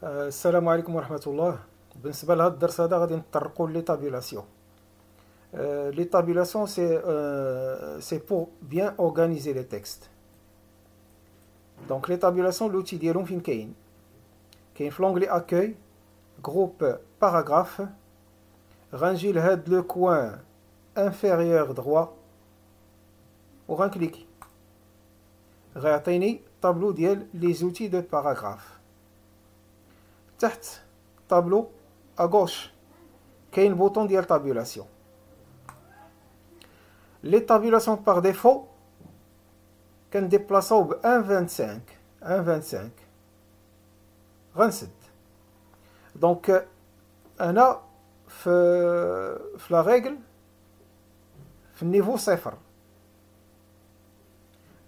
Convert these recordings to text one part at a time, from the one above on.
السلام عليكم ورحمة الله. بالنسبة لهذا الدرس هذا غادي نتطرقوا لي تابيلاسيون. Les tabulations, c'est pour bien organiser les textes. Donc les tabulations, l'outil ديالهم فين كاين في l'onglet accueil, groupe paragraphe. غنجي لهاد لو coin inférieur droit وغنكليكي غيعطيني طابلو ديال les outils de paragraphe. تحت طابلو à gauche كاين بوطون ديال tabulation. Les tabulations par défaut كنديبلاصاو ب 1.25 غنسد. دونك انا في لا ريغل في النيفو صفر.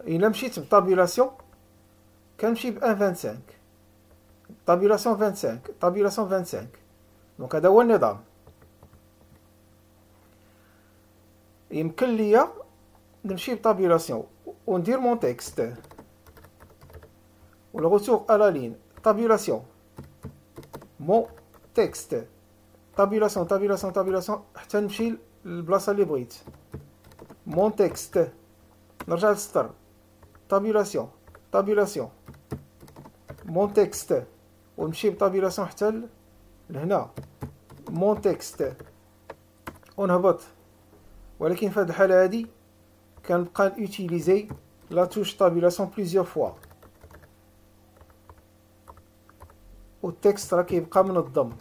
الا مشيت بطابيلاسيون كنمشي ب 1.25 طابيلاسيون 25. دونك هذا هو النظام. يمكن ليا نمشي بطابيلاسيون وندير مون تكست و الغوتور à la ligne tabulation مون تكست tabulation حتى نمشي للبلاصه اللي بغيت. مون تكست نرجع للسطر tabulation مون تكست ونمشي بطابيلاسيون حتى لهنا مون تكست ونهبط. ولكن في هذه الحاله هذه كنبقى نوتيليزي لا توش طابيلاسيون بليزيور فوا والتكست راه كيبقى منظم.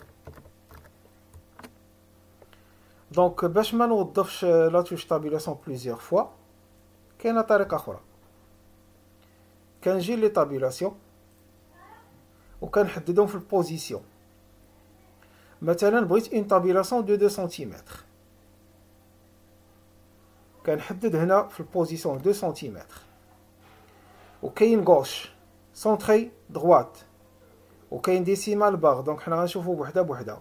دونك باش ما نوظفش لا توش طابيلاسيون بليزيور فوا كاينه طريقه اخرى. كنجي لي طابيلاسيون وكنحددهم في البوزيسيون. مثلا بغيت اون طابيلاسيون دو 2 سنتيمتر كنحدد هنا في البوزيسيون 2 سنتيمتر وكاين غوش سونطري دغوات وكاين ديسيمال باغ. دونك حنا غنشوفو بوحده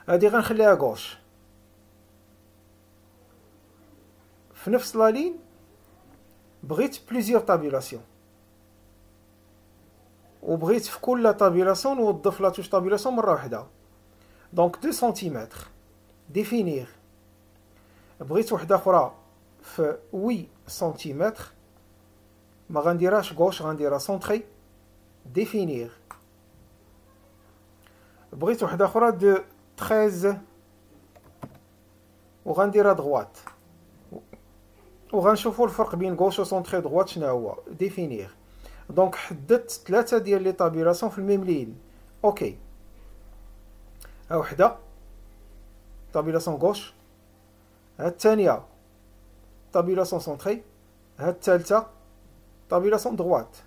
هادي غنخليها غوش. في نفس لا لين بغيت بليزيور طابيلاسيون وبغيت في كل طابيلاسيون نوظف لا توش طابيلاسيون مره واحده. دونك 2 سنتيمتر ديفينير. بغيت وحده اخرى في 8 سنتيمتر ما غنديرهاش غوش غنديرها سونطري ديفينير. بغيت وحده اخرى دو 13 وغنديرها دغوات وغنشوفوا الفرق بين غوش و سونطري دغوات شنو هو ديفينير. دونك حددت 3 ديال لي طابيلاسيون في الميم لين. اوكي ها وحده طابيلاسيون غوش، ها الثانيه طابيلاسيون سونطري، ها الثالثه طابيلاسيون دغوات.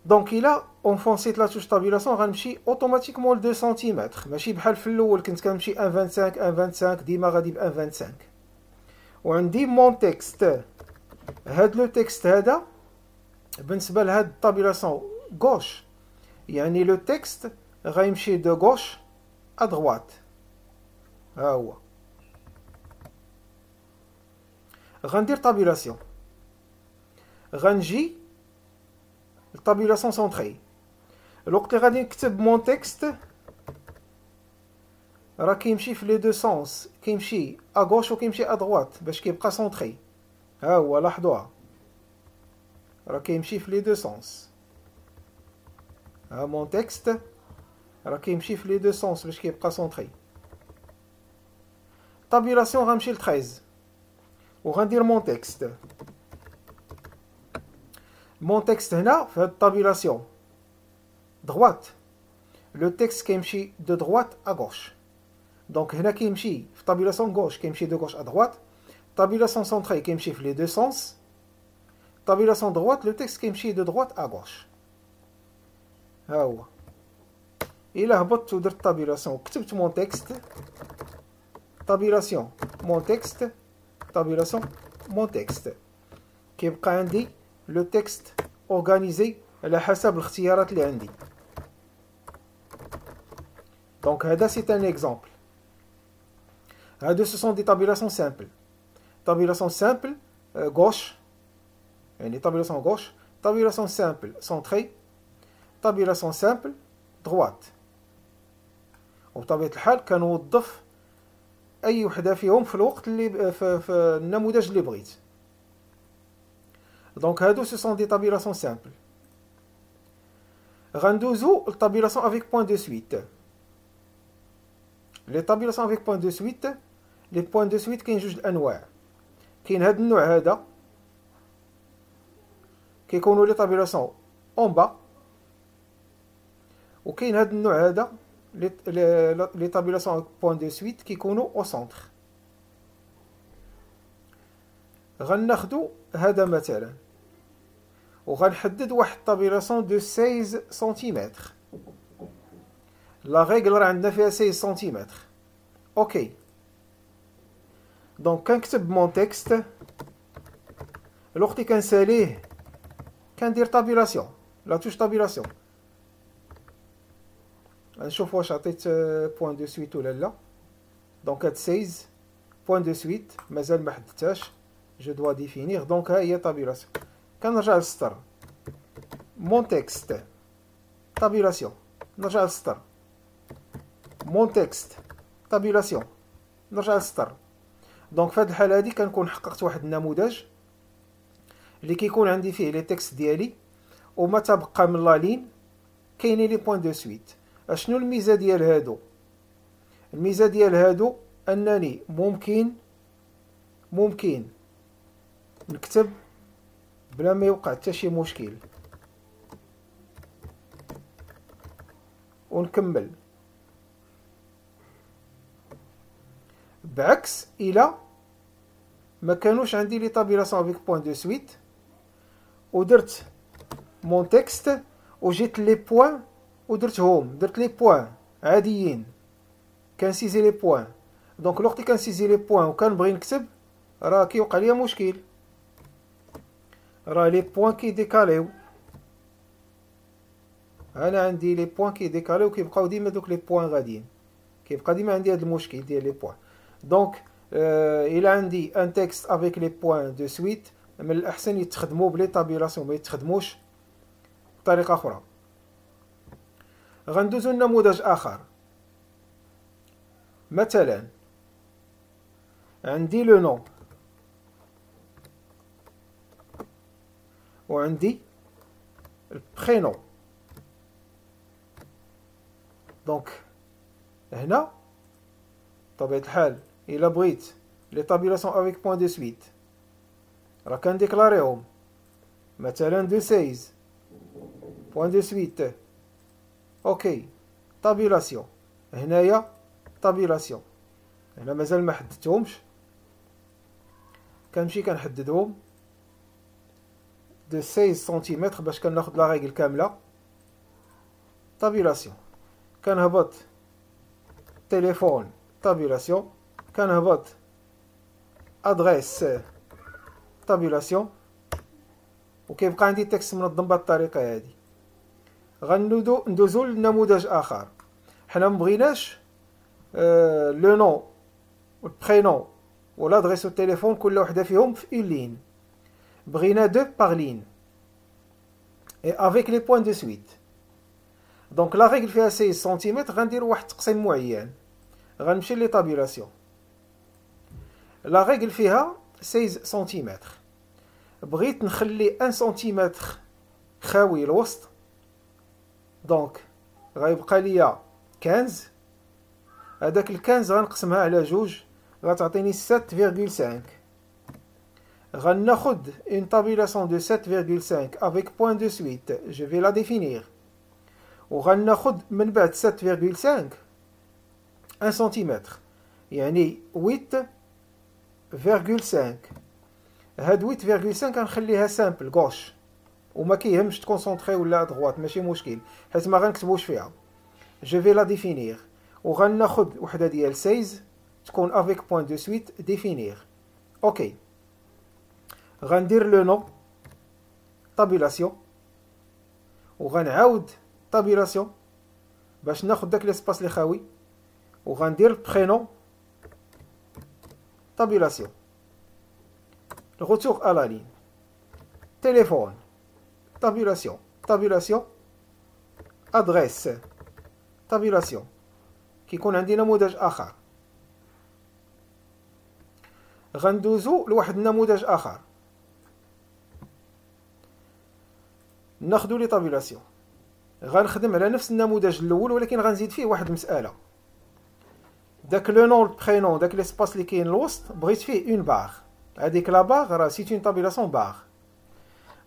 دونك الا اونفونسيت لا توش طابيلاسيون غنمشي اوتوماتيكمون ل 2 سنتيمتر ماشي بحال في الاول كنت كنمشي 1.25 ديما غادي ب 1.25. وعندي مون تكست. هاد لو تكست هذا بالنسبه لهاد الطابيلاسيون غوش يعني لو تكست غيمشي دو غوش ا دغوات. ها هو غندير طابيلاسيون غنجي الطابيلاسيون سونطري. الوقت اللي غادي نكتب مون تكست راه كيمشي في لي دو سونس كيمشي ا غوش وكيمشي ا دغوات باش كيبقى سونطري. ها هو لاحظوها راه كيمشي في لي دو سونس. ها مون تكست راه كيمشي في لي دو سونس باش كيبقى سونطري. طابيلاسيون غنمشي ل 13 وغندير مون تكست. مون تكست هنا في هاد الطابيلاسيون دغوات لو تكست كيمشي دو دغوات ا غوش. دونك هنا كيمشي في طابيلاسيون غوش كيمشي دو غوش ا دغوات. طابيلاسيون سونطري كيمشي في لي دو سونس. طابيلاسيون دغوات لو تكست كيمشي دو دغوات ا غوش. ها هو الا هبطت ودرت طابيلاسيون وكتبت مون تكست طابيلاسيون مون تكست طابيلاسيون مون تكست كيبقى عندي لو تكست اورغانيزي على حسب الاختيارات اللي عندي. دونك هذا سي ان اكزامبل. هادو سو سون دي طابيلاسيون سامبل. طابيلاسيون سامبل غوش يعني طابيلاسيون غوش، طابيلاسيون سامبل سونطري، طابيلاسيون سامبل دغوات. وبطبيعة الحال كنوظف أي وحدة فيهم في الوقت اللي في النموذج اللي بغيت. دونك هادو سو سون دي طابيلاسيون سامبل. غندوزو لطابيلاسيون افيك بوين دو سويت. لي طابيلاسيون افيك بوين دو سويت، لي بوين دو سويت كاين جوج الانواع. كاين هاد النوع هذا كيكونوا لي طابيلاسيون اون با، وكاين هاد النوع هذا لي طابيلاسيون بوين دو سويت كيكونوا او سونتر. غناخدو هذا مثلا وغنحدد واحد طابيلاسيون دو 16 سنتيمتر. لا ريغل راه عندنا فيها 16 سنتيمتر. اوكي، دونك كنكتب مون تكست، الوقت اللي كنساليه كندير طابيلاسيون، لا توش طابيلاسيون. غنشوف واش عطيت بوين دو سويت ولا لا. دونك هاد 16 بوين دو سويت مازال ما حددتهاش، جو دوا ديفينير. دونك ها هي طابيلاسيون. كنرجع للسطر، مون تكست طابيلاسيون، نرجع للسطر، مون تكست طابيلاسيون، نرجع للسطر. دونك في هاد الحاله هادي كنكون حققت واحد النموذج اللي كيكون عندي فيه لي تكست ديالي، وما تبقى من لا لين كاينين لي بوين دو سويت. اشنو الميزه ديال هادو؟ الميزه ديال هادو انني ممكن نكتب بلا ما يوقع حتى شي مشكل ونكمل، بعكس الى ما كانوش عندي لي طابيلاسيون افيك بوين دو سويت ودرت مون تكست وجيت لي بوين ودرتهم، درت لي بوين عاديين، كنسيزي لي بوين. دونك الوقت اللي كنسيزي لي بوين وكنبغي نكتب راه كيوقع ليا مشكل، راه لي بوين كيديكاليو. انا عندي لي بوين كيديكاليو كيبقاو ديما دوك لي بوين غاديين، كيبقى ديما عندي هذا المشكل ديال لي بوين. دونك الى عندي ان تكست افيك لي بوين دو سويت من الاحسن يتخدموا بلي طابيلاسيون، ما يتخدموش بطريقه اخرى. غندوزو لنموذج اخر. مثلا عندي لو نون وعندي البرينون. دونك هنا بطبيعة الحال الا بغيت لي طابيلاسيون افيك بوين دو سويت راه كنديكلاريهم، مثلا دو 16 بوين دو سويت. اوكي، طابيلاسيون هنايا، طابيلاسيون هنا مازال ما حددتهمش، كنمشي كنحددهم دو 16 سنتيمتر باش كناخد لا ريغل كامله. طابيلاسيون كنهبط تليفون، طابيلاسيون كنهبط ادريس، طابيلاسيون، وكيبقى عندي التكست منظم بهذه الطريقه هذه. غندوزو لنموذج اخر. حنا مبغيناش لو نون والبرينون والادريس والتليفون كل وحده فيهم في اون لين، بغينا دو باغ لين اي افيك لي بوين دو سويت. دونك لا ريغل فيها 16 سنتيمتر، غندير واحد التقسيم معين، غنمشي لي طابيلاسيون. لا ريغل فيها 16 سنتيمتر، بغيت نخلي 1 سنتيمتر خاوي الوسط، دونك غيبقى ليا 15. هذاك ال 15 غنقسمها على جوج غتعطيني 7.5. غناخد une tabulation de 7.5 avec point de suite, je vais la définir. وغناخد من بعد 7.5 1 سنتيمتر، يعني 8.5. هاد 8.5 كنخليها سامبل غوش، وما كيهمش تكونسونطري ولا دغوات، ماشي مشكل حيت ما غنكتبوش فيها. جو في لا ديفينير، وغناخد وحده ديال 16 تكون افيك بوين دو سويت ديفينير. اوكي، غندير لو نون طابيلاسيون، وغنعاود طابيلاسيون باش ناخد داك ليسباس اللي خاوي، وغندير البرينون طابيلاسيون، retour à la ligne. Téléphone, tabulation, tabulation, ادريس طابيلاسيون. كيكون عندي نموذج اخر. غندوزو لواحد النموذج اخر، ناخدو لي طابيلاسيون. غنخدم على نفس النموذج الاول ولكن غنزيد فيه واحد المساله. داك لو نون برينون داك ليسباس اللي كاين الوسط بغيت فيه اون باغ. هذيك لا باغ راه سيت اون طابيلاسيون باغ.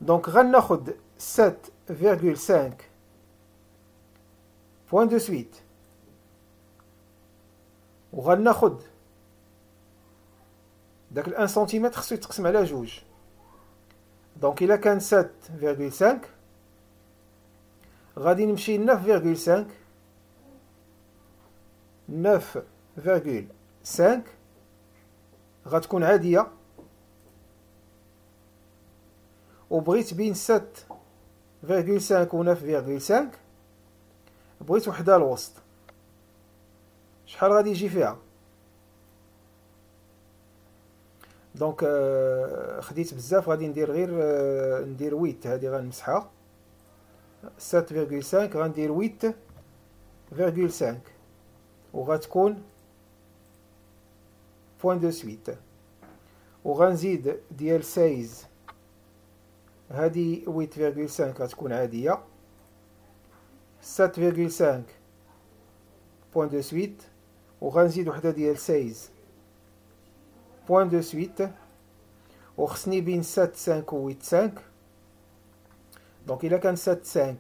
دونك غناخد 7,5 بوين دو سويت وغناخد داك ال 1 سنتيمتر خصو يتقسم على جوج. دونك الا كان 7,5 غادي نمشي 9,5 9,5 غتكون عادية، وبغيت بين 7,5 و 9,5 بغيت وحدة الوسط. شحال غادي يجي فيها؟ دونك خديت بزاف، غادي ندير غير ندير 8. هادي غنمسحها. 7,5 غندير 8,5 وغتكون بوين دو سويت. وغنزيد ديال 16. هادي 8,5 غتكون عادية. 7,5 بوين دو سويت وغنزيد وحدة ديال 16 بوين دو سويت. وخصني بين 7,5 و 8,5. دونك إلا كان 7,5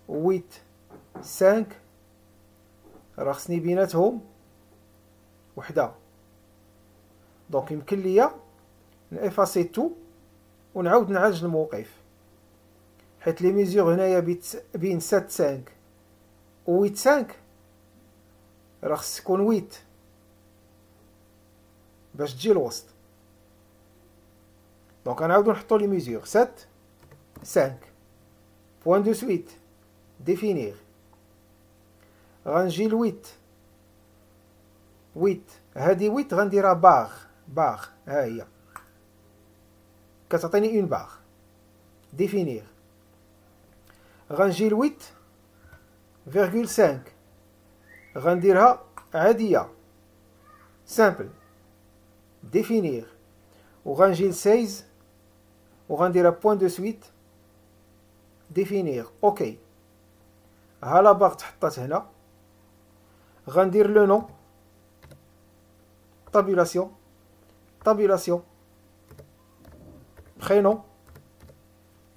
و 8,5 راه خصني بيناتهم وحدة. دونك يمكن ليا نافاسي تو ونعاود نعالج الموقف، حيت لي ميزور هنايا بين 7,5 و 8,5 راه خص تكون 8 باش تجي الوسط. دونك غنعاودو نحطو لي ميزور. 7,5 بوين دو سويت ديفينير. غنجي ل 8. هادي 8 غنديرها باغ ها هي كتعطيني اون باغ. ديفينير. غنجي ل 8,5 غنديرها عادية سامبل. ديفينير. وغنجي ل 16 وغنديرها بوين دو سويت. ديفينير. اوكي، ها لا باغ تحطات هنا. غندير لو نون طابيلاسيون prénom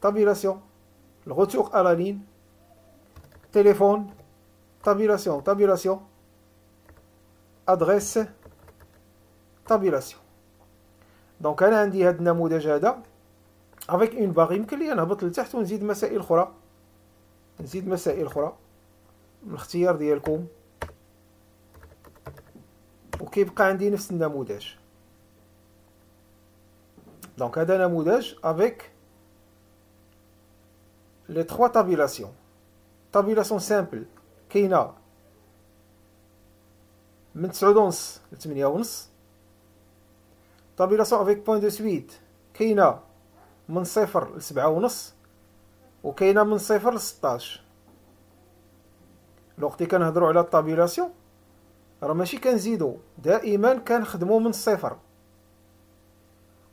tabulation, le retour à la ligne, téléphone, tabulation, adresse, tabulation. دونك انا عندي هذا النموذج هذا avec une barre. يمكن لي نهبط لتحت ونزيد مسائل اخرى، الاختيار ديالكم، وكيبقى عندي نفس النموذج. دونك هذا نموذج avec les 3 tabulations. tabulation simple كاينه من 9:30 ل 8:30. tabulation avec point de suite كاينه من 0 ل 7:30 وكاينه من 0 ل 16. الوقت اللي كنهضروا على الطابيلاسيون راه ماشي كنزيدو، دائما كنخدمو من الصفر.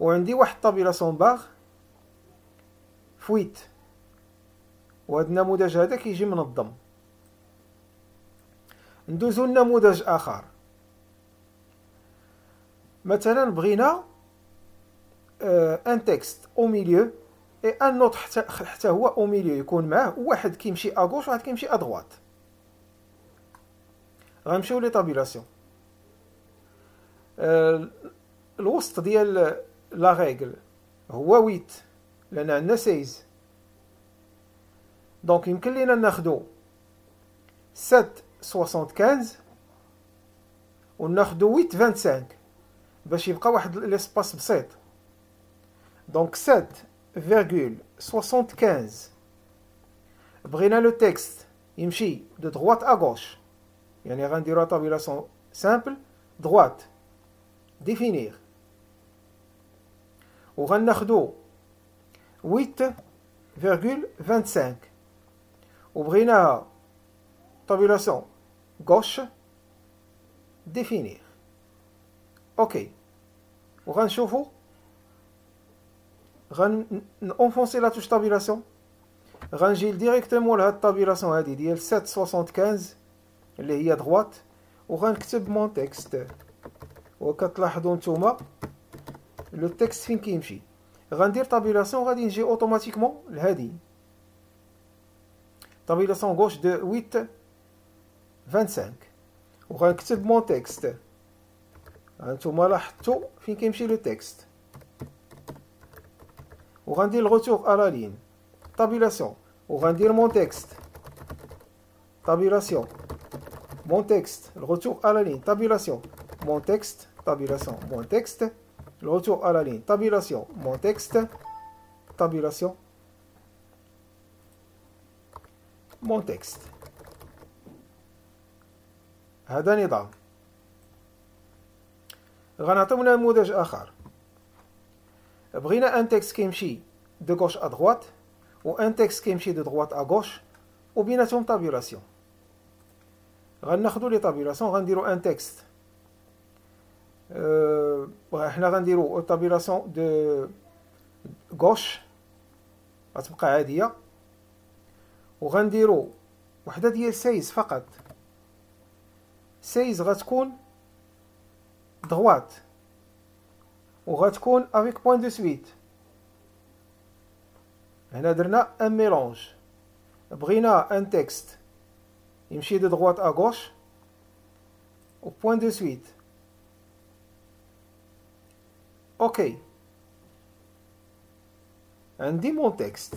وعندي واحد طابيلاسيون باغ فويت، وهذا النموذج هذا كيجي منظم. ندوزو لنموذج اخر. مثلا بغينا ان تكست او ميليو اي ان نوت حتى هو او ميليو، يكون معاه واحد كيمشي اغوش وواحد كيمشي ادغوات. غنمشيو لي طابيلاسيون. الوسط ديال لا ريغل هو 8 لان عندنا 16. دونك يمكن لينا ناخدو 7,75 وناخدو 8,25 باش يبقى واحد ليسباس بسيط. دونك 7,75 بغينا لو تكست يمشي دو droite à gauche، يعني غنديرو طابيلاسيون سامبل droite définir، وغناخدو 8,25 وبغيناها طابيلاسيون غوش ديفينير. اوكي، وغنشوفو غنونفونسي لا توش طابيلاسيون، غنجي ديريكتومون لهاد الطابيلاسيون هادي ديال 775 اللي هي دغوات، وغنكتب مون تكست. وكتلاحظوا نتوما لو تكست فين كيمشي. غندير طابيلاسيون غادي نجي اوتوماتيكمون لهادي طابيلاسيون غوش دو 8 25 وغنكتب مون تكست. هانتوما لاحظتوا فين كيمشي لو تكست، وغندير الغوتور ا لا لين طابيلاسيون وغندير مون تكست طابيلاسيون مون تكست الغوتور ا لا لين طابيلاسيون مون تكست طابيلاسيون مون تكست الغوتور ا لا لين طابيلاسيون مون تكست طابيلاسيون مون تكست. هذا نظام. غنعطيو نموذج اخر. بغينا ان تكست كيمشي دو غوش ا دغوات و ان تكست كيمشي دو دغوات ا غوش وبيناتهم طابيلاسيون. غناخدو لي طابيلاسيون غنديرو ان تكست حنا غنديرو طابيلاسيون دو غوش غتبقى عاديه، وغنديرو وحده ديال سايز فقط. سايز غتكون دغوات وغتكون افيك بوين دو سويت. هنا درنا ان ميلونج. بغينا ان تكست يمشي دو دغوات ا غوش و بوين دو سويت. اوكي، عندي مون تكست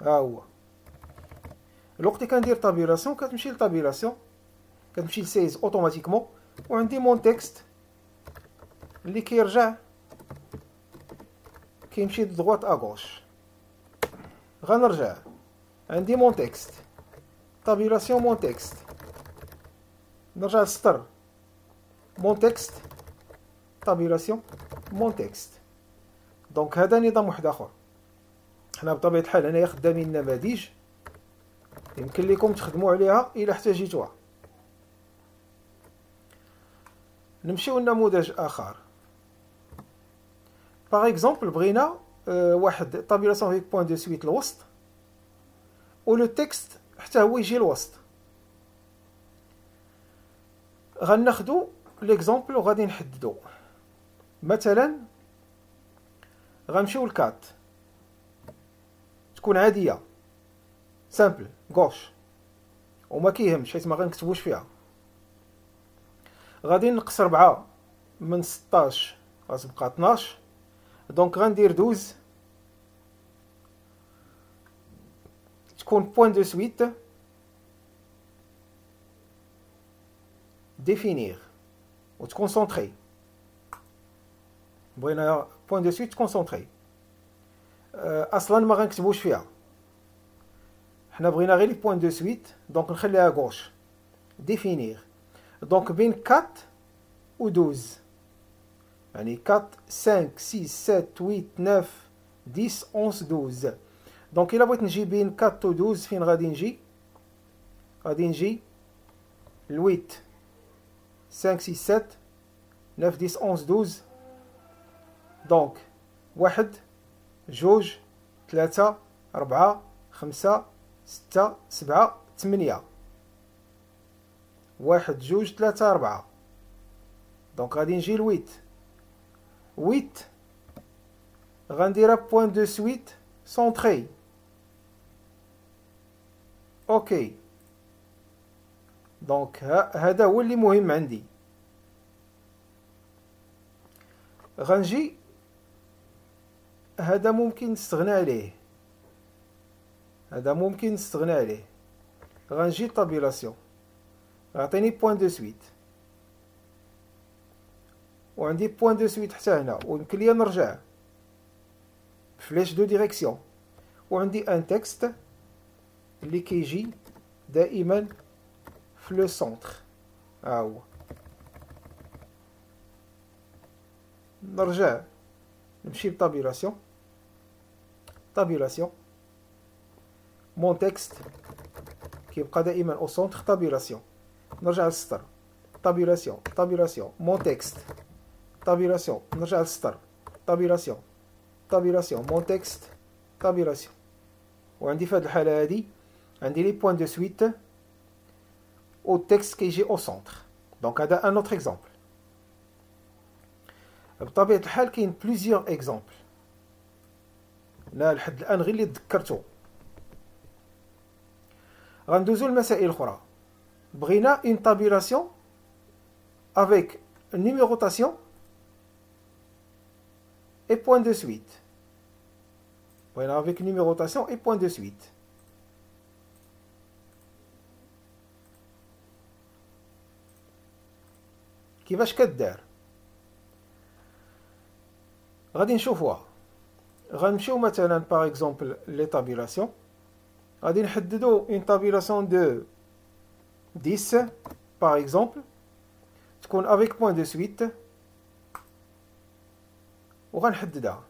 ها هو. الوقت كندير طابيلاسيون كتمشي لطابيلاسيون كتمشي لسايز اوتوماتيكمون، وعندي مون تكست اللي كيرجع كيمشي دو دغوات ا غوش. غنرجع عندي مون تكست طابيلاسيون مون تكست، نرجع للسطر مون تكست طابيلاسيون مون تكست. دونك هذا نظام واحد اخر. حنا بطبيعه الحال هنايا خدامين نماذج يمكن لكم تخدموا عليها الا احتاجيتوها. نمشيو لنموذج اخر. باغ اكزومبل بغينا واحد طابيلاسيون فيك بوين دو سويت الوسط و لو تكست حتى هو يجي الوسط. غناخدو ليكزومبل وغادي نحددو. مثلا غنمشيو لكات تكون عاديه سامبل غوش وما كيهمش حيت ما غنكتبوش فيها. غادي نقص 4 من 16 غتبقى 12. دونك غندير 12 تكون بوين دو سويت ديفينير وتكونسونطري. بغينا بوين دو سويت تكونسونطري. اصلا ما غنكتبوش فيها، حنا بغينا غير لي بوين دو سويت دونك نخليها غوش ديفينير. دونك بين 4 و 12 يعني 4 5 6 7 8 9 10 11 12. دونك الا بغيت نجي بين 4 و 12 فين غادي نجي؟ غادي نجي ل 8 5 6 7 9 10 11 12. دونك 1 2 3 4 5 6 7 8. 1 2 3 4. دونك غادي نجي ل 8. 8 غنديرها بوين دو سويت سونطري. اوكي، دونك هذا هو اللي مهم عندي. غنجي هذا ممكن نستغنى عليه، هذا ممكن نستغنى عليه. غنجي طابيلاسيون غعطيني بوين دو سويت وعندي بوين دو سويت حتى هنا، ويمكن ليا نرجع فلاش دو ديريكسيون، وعندي ان تكست اللي كيجي دائما في لو سونتر ها هو. نرجع نمشي لطابيلاسيون طابيلاسيون مون تكست كيبقى دائما او سونتر طابيلاسيون. نرجع للسطر طابيلاسيون طابيلاسيون مون تكست طابيلاسيون، نرجع للسطر طابيلاسيون طابيلاسيون مون تكست طابيلاسيون. وعندي في هذه الحالة هذه عندي لي بوين دو سويت او التكست كيجي او سونتر. دونك هذا ان اوتر اكزامبل. بطبيعة الحال كاين بليزيور اكزامبل، لا لحد الان غير اللي تذكرتو. غندوزو للمسائل الاخرى. بغينا اون طابيلاسيون افيك numérotation et point de suite. بغينا avec numérotation et point de suite. كيفاش كدار؟ غادي نشوفوها. غنمشيو مثلا باغ اكزومبل لي طابيلاسيون. غادي نحددو اون طابيلاسيون دو 10 باغ اكزومبل تكون افيك بوين دو سويت وغنحددها.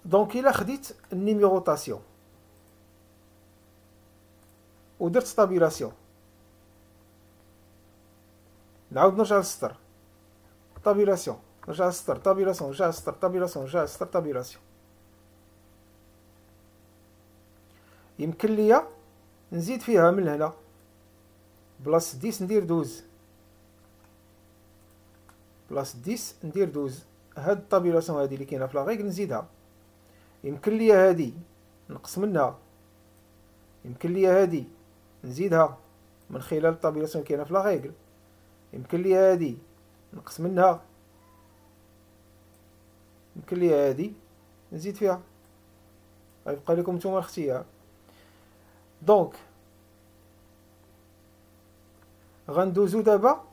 دونك الا خديت النيميروطاسيون ودرت طابيلاسيون، نعاود نرجع للسطر طابيلاسيون، نرجع للسطر طابيلاسيون، نرجع للسطر طابيلاسيون، نرجع للسطر طابيلاسيون. يمكن ليا نزيد فيها من هنا بلاص 10 ندير 12 بلاص 10 ندير 12. هاد الطابيلاسيون هادي اللي كاينه في لاغيغ نزيدها. يمكن ليا هادي نقص منها، يمكن ليا هادي نزيدها من خلال الطابيلاسيون اللي كاينه في لاغيغ، يمكن ليا هادي نقص منها، يمكن ليا هادي نزيد فيها. غيبقى لكم نتوما الاختيار. دونك غندوزو دابا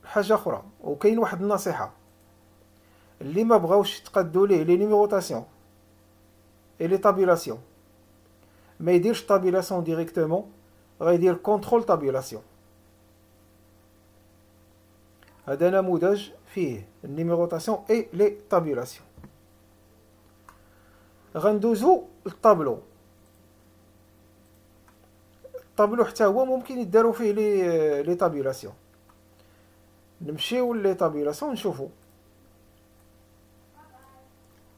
حاجه اخرى. وكاين واحد النصيحه اللي ما بغاوش تقادوا ليه لي نيميروطاسيون اي لي طابيلاسيون ما يديرش طابيلاسيون ديريكتومون، غيدير كونترول طابيلاسيون. هذا نموذج فيه النيميروطاسيون اي لي طابيلاسيون. غندوزو للطابلو. الطابلو حتى هو ممكن يداروا فيه لي طابيلاسيون. نمشيو لي طابيلاسيون نشوفو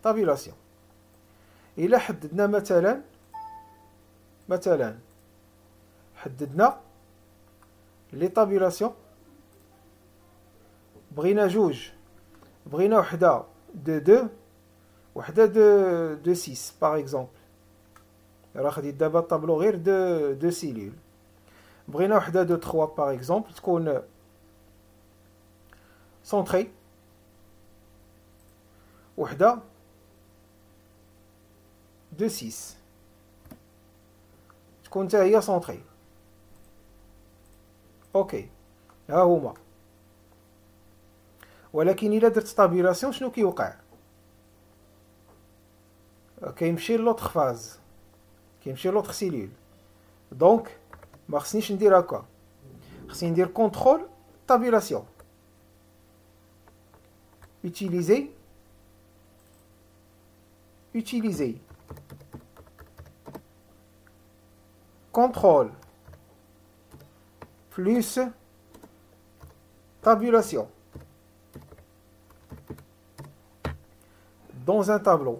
طابيلاسيون. الا حددنا مثلا حددنا لي طابيلاسيون، بغينا جوج، بغينا وحده دو 2 وحده دو 6 باغ اكزومبل. راه خديت دابا الطابلو غير دو سيلول. بغينا وحده دو 3 باغ اكزومبل تكون سونطري، وحده دو 6 تكون حتى هي سونطري. اوكي ها هما. ولكن الا درت طابيلاسيون شنو كيوقع؟ كيمشي لوطخ فاز، كيمشي لوطخ سيلول. دونك ما خصنيش ندير هكا، خصني ندير كونترول طابيلاسيون. utiliser contrôle plus tabulation dans un tableau.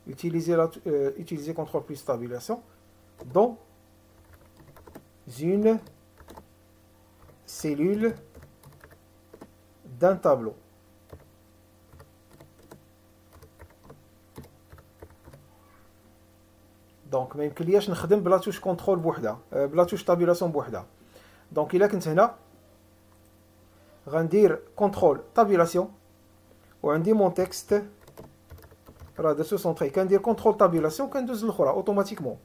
Utiliser contrôle plus tabulation dans une cellule d'un tableau. دونك ما يمكنلياش نخدم بلا توش كونترول بوحدها، بلا توش طابيلاسيون بوحدها. دونك الا كنت هنا غندير كونترول طابيلاسيون وعندي مون تكست راه درتو سونطري، كندير كونترول طابيلاسيون كندوز للاخرى اوتوماتيكمون.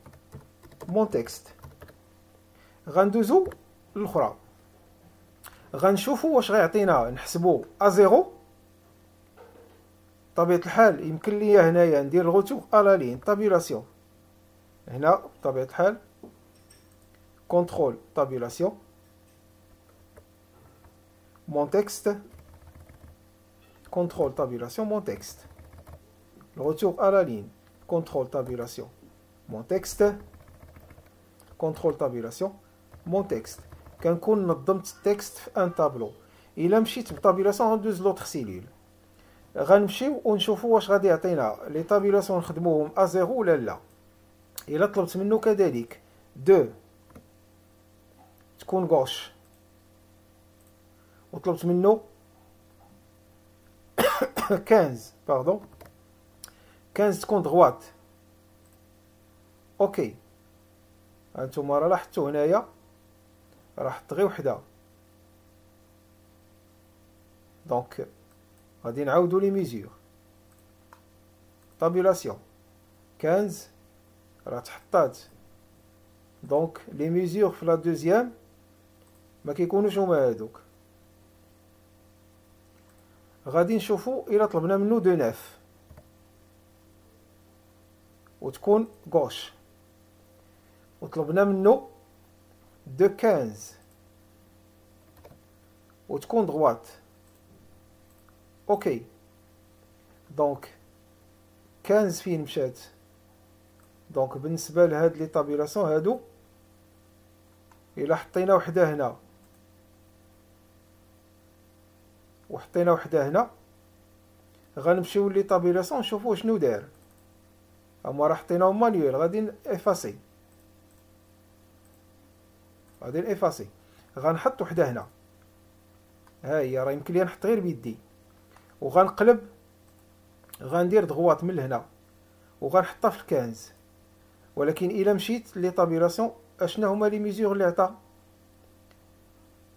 مون تكست غندوزو للاخرى، غنشوفو واش غيعطينا نحسبو ا0. بطبيعة الحال يمكن ليا هنايا ندير الغوتور الا لين طابيلاسيون. هنا بطبيعة الحال كونترول طابيلاسيون مون تكست contrôle tabulation mon texte. Le retour à la ligne, contrôle tabulation mon texte, contrôle tabulation mon texte. كنكون نظمت التكست في ان طابلو. الا مشيت بطابيلاسيون غندوز لوطخ سيلول، غنمشيو ونشوفوا واش غادي يعطينا لي طابيلاسيون نخدموهم ا زيرو ولا لا. الا طلبت منه كذلك دو تكون غوش، وطلبت منه 15 باردون 15 تكون دغوات. اوكي، هانتوما راه لاحظتوا هنايا راه حط غير وحده. دونك غادي نعاودو لي ميزور. طابيلاسيون 15 راه تحطات، دونك لي ميزور في لا دوزيام ما كيكونوش هما هادوك. غادي نشوفو الا طلبنا منه دو ناف وتكون غوش، وطلبنا منه دو 15 وتكون دغوات. اوكي، دونك 15 فين مشات؟ دونك بالنسبه لهاد لي طابيلاسيون هادو الا حطينا وحده هنا وحطينا وحده هنا، غنمشيو لي طابيلاسيون نشوفو شنو دار. اما راه حطيناهم مانيوال، غادي افاسي، غادي نافاسي. غنحط وحده هنا، ها هي راه يمكن لي نحط غير بيدي، وغنقلب غندير دغوات من هنا وغنحطها في الكنز. ولكن الا مشيت لي طابيلاسيون اشنا هما لي ميزور اللي عطا؟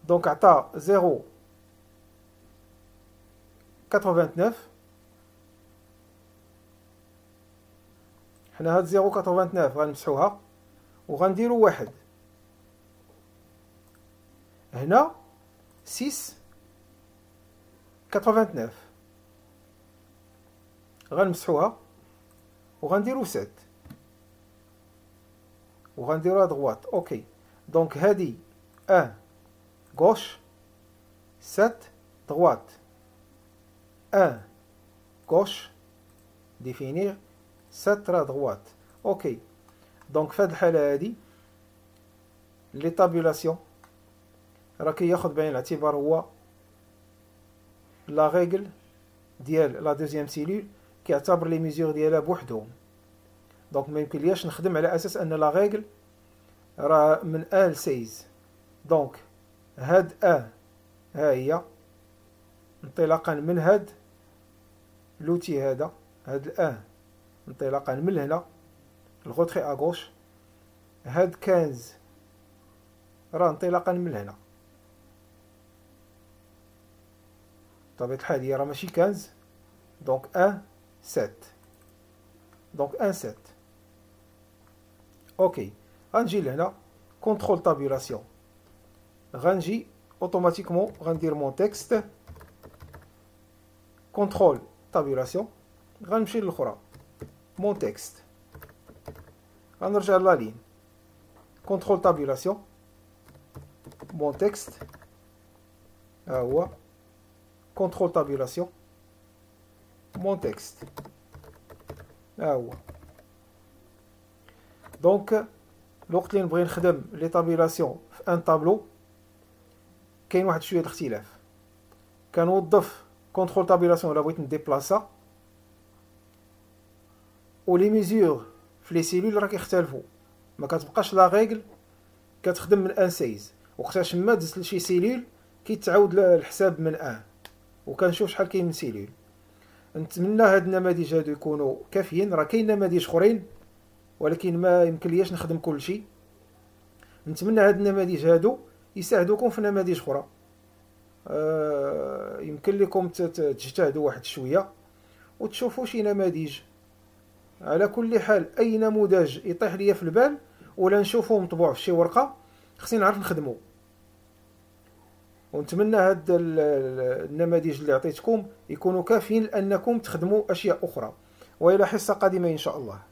دونك عطا 0.89. حنا هاد 0.89 غنمسحوها وغنديرو واحد هنا 6.89 غنمسحوها وغنديرو 7 وغنديروها دغوات. اوكي، دونك هادي غوش 7 دغوات، غوش ديفينير 7 راه دغوات. اوكي، دونك في هاد الحالة هادي لي طابيلاسيون راه كياخد بعين الاعتبار هو لا ريغل ديال لا دوزيام سيلول، كيعتبر لي ميزور ديالها بوحدهم. دونك ما يمكنلياش نخدم على اساس ان لا ريغل راه من 1 ل 16. دونك هاد ها هي انطلاقا من هاد لوتي هذا، هاد انطلاقا من هنا الغوتري اغوش، هاد 15 راه انطلاقا من هنا. بطبيعة الحال هي راه ماشي 15، دونك 7، دونك 7. اوكي، غنجي لهنا كونترول طابيلاسيون، غنجي اوتوماتيكمون غندير مون تكست كونترول طابيلاسيون، غنمشي للاخرى مون تكست، غنرجع لا لين كونترول طابيلاسيون مون تكست، ها هو كونترول طابيلاسيون مون تكست، ها هو. دونك الوقت اللي نبغي نخدم لي طابيلاسيون في ان طابلو كاين واحد شويه الاختلاف. كنوظف كونترول طابيلاسيون الا بغيت نديبلاصا، و لي ميزور في لي سيلول راه كيختلفوا، ما كتبقاش لا ريغل كتخدم من 1 16. وقتاش ما دزت لشي سيلول كيتعاود الحساب من 1، وكنشوف شحال كاين من سيلول. نتمنى هاد النماذج هادو يكونوا كافيين. راه كاين نماذج اخرين ولكن ما يمكنلياش نخدم كلشي. نتمنى هاد النماذج هادو يساعدوكم في نماذج اخرى. يمكن لكم تجتهدوا واحد شويه وتشوفوا شي نماذج. على كل حال اي نموذج يطيح ليا في البال ولا نشوفه مطبوع في شي ورقه خصني نعرف نخدمه. ونتمنى هاد النماذج اللي عطيتكم يكونوا كافيين لانكم تخدموا اشياء اخرى. والى حصه قادمه ان شاء الله.